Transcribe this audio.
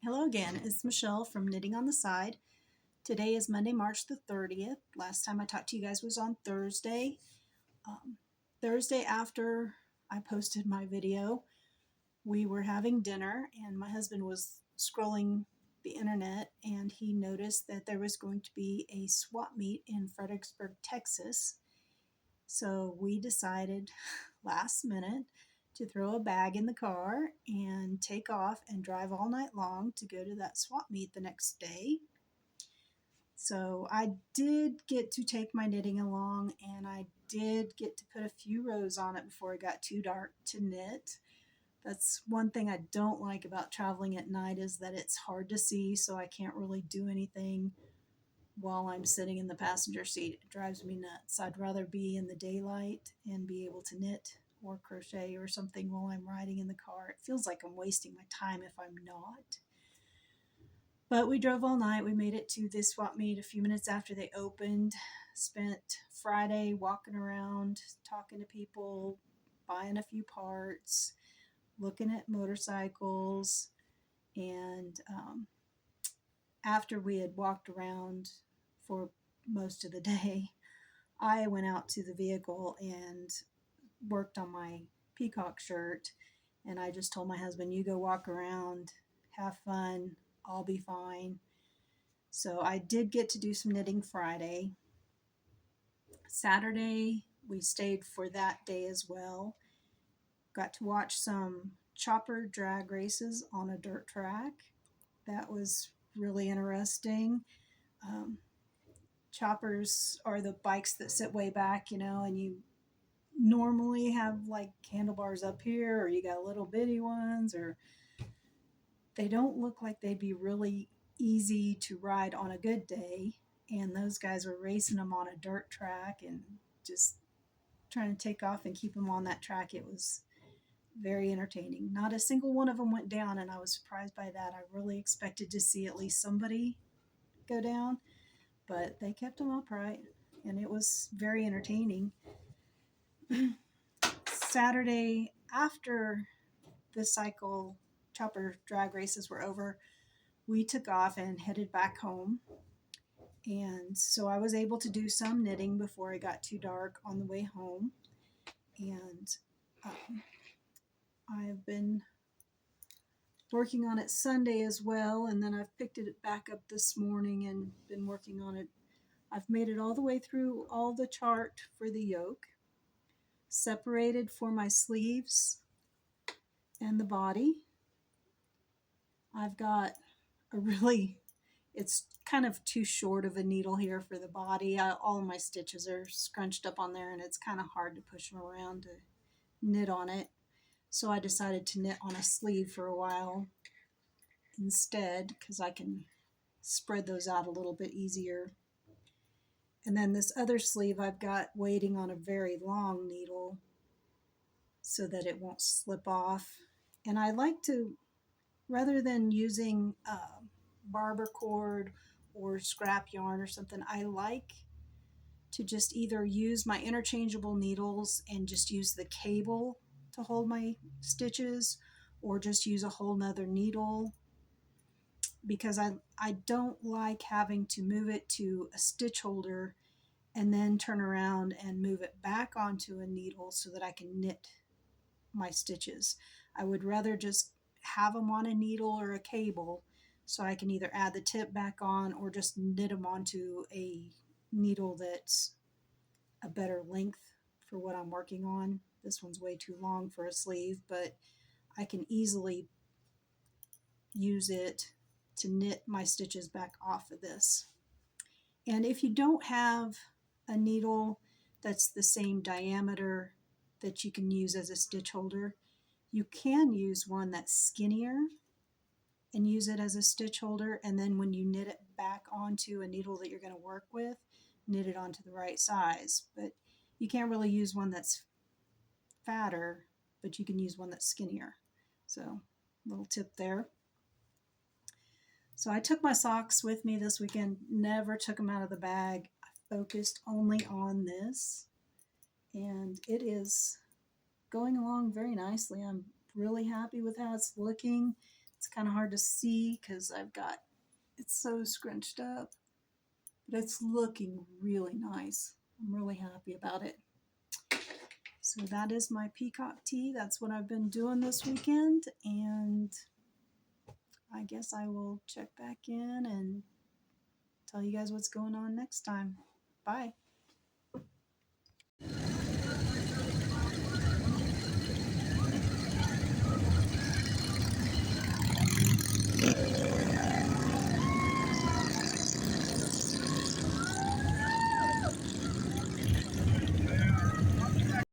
Hello again, it's Michelle from Knitting on the Side. Today is Monday, March the 30th. Last time I talked to you guys was on Thursday. Um, Thursday after I posted my video, we were having dinner and my husband was scrolling the internet and he noticed that there was going to be a swap meet in Fredericksburg, Texas. So we decided last minute to throw a bag in the car and take off and drive all night long to go to that swap meet the next day. So I did get to take my knitting along and I did get to put a few rows on it before it got too dark to knit. That's one thing I don't like about traveling at night is that it's hard to see, so I can't really do anything while I'm sitting in the passenger seat. It drives me nuts. I'd rather be in the daylight and be able to knit or crochet or something while I'm riding in the car. It feels like I'm wasting my time if I'm not. But we drove all night. We made it to this swap meet a few minutes after they opened. Spent Friday walking around, talking to people, buying a few parts, looking at motorcycles. And after we had walked around for most of the day, I went out to the vehicle and worked on my Peacock shirt. And I just told my husband, you go walk around, have fun, I'll be fine. So I did get to do some knitting Friday. Saturday, we stayed for that day as well. Got to watch some chopper drag races on a dirt track. That was really interesting. Um, Choppers are the bikes that sit way back, and you normally have like handlebars up here, or you got little bitty ones, or they don't look like they'd be really easy to ride on a good day. And those guys were racing them on a dirt track and just trying to take off and keep them on that track. It was very entertaining. Not a single one of them went down, and I was surprised by that. I really expected to see at least somebody go down, but they kept them upright, and it was very entertaining. Saturday, after the cycle chopper drag races were over, we took off and headed back home. And so I was able to do some knitting before it got too dark on the way home. And I've been working on it Sunday as well. And then I've picked it back up this morning and been working on it. I've made it all the way through all the chart for the yoke, separated for my sleeves and the body. I've got a really, it's kind of too short of a needle here for the body. All of my stitches are scrunched up on there and it's kind of hard to push them around to knit on it. So I decided to knit on a sleeve for a while instead because I can spread those out a little bit easier. And then this other sleeve I've got waiting on a very long needle so that it won't slip off. And I like to, rather than using barber cord or scrap yarn or something, I like to just either use my interchangeable needles and just use the cable to hold my stitches, or just use a whole nother needle, because I don't like having to move it to a stitch holder and then turn around and move it back onto a needle so that I can knit my stitches. I would rather just have them on a needle or a cable so I can either add the tip back on or just knit them onto a needle that's a better length for what I'm working on. This one's way too long for a sleeve, but I can easily use it to knit my stitches back off of this. And if you don't have a needle that's the same diameter that you can use as a stitch holder, you can use one that's skinnier and use it as a stitch holder, and then when you knit it back onto a needle that you're going to work with, knit it onto the right size. But you can't really use one that's fatter, but you can use one that's skinnier. So, little tip there. So I took my socks with me this weekend, never took them out of the bag. I focused only on this, and it is going along very nicely. I'm really happy with how it's looking. It's kind of hard to see because it's so scrunched up, but it's looking really nice. I'm really happy about it. So that is my peacock tee. That's what I've been doing this weekend, and I guess I will check back in and tell you guys what's going on next time. Bye.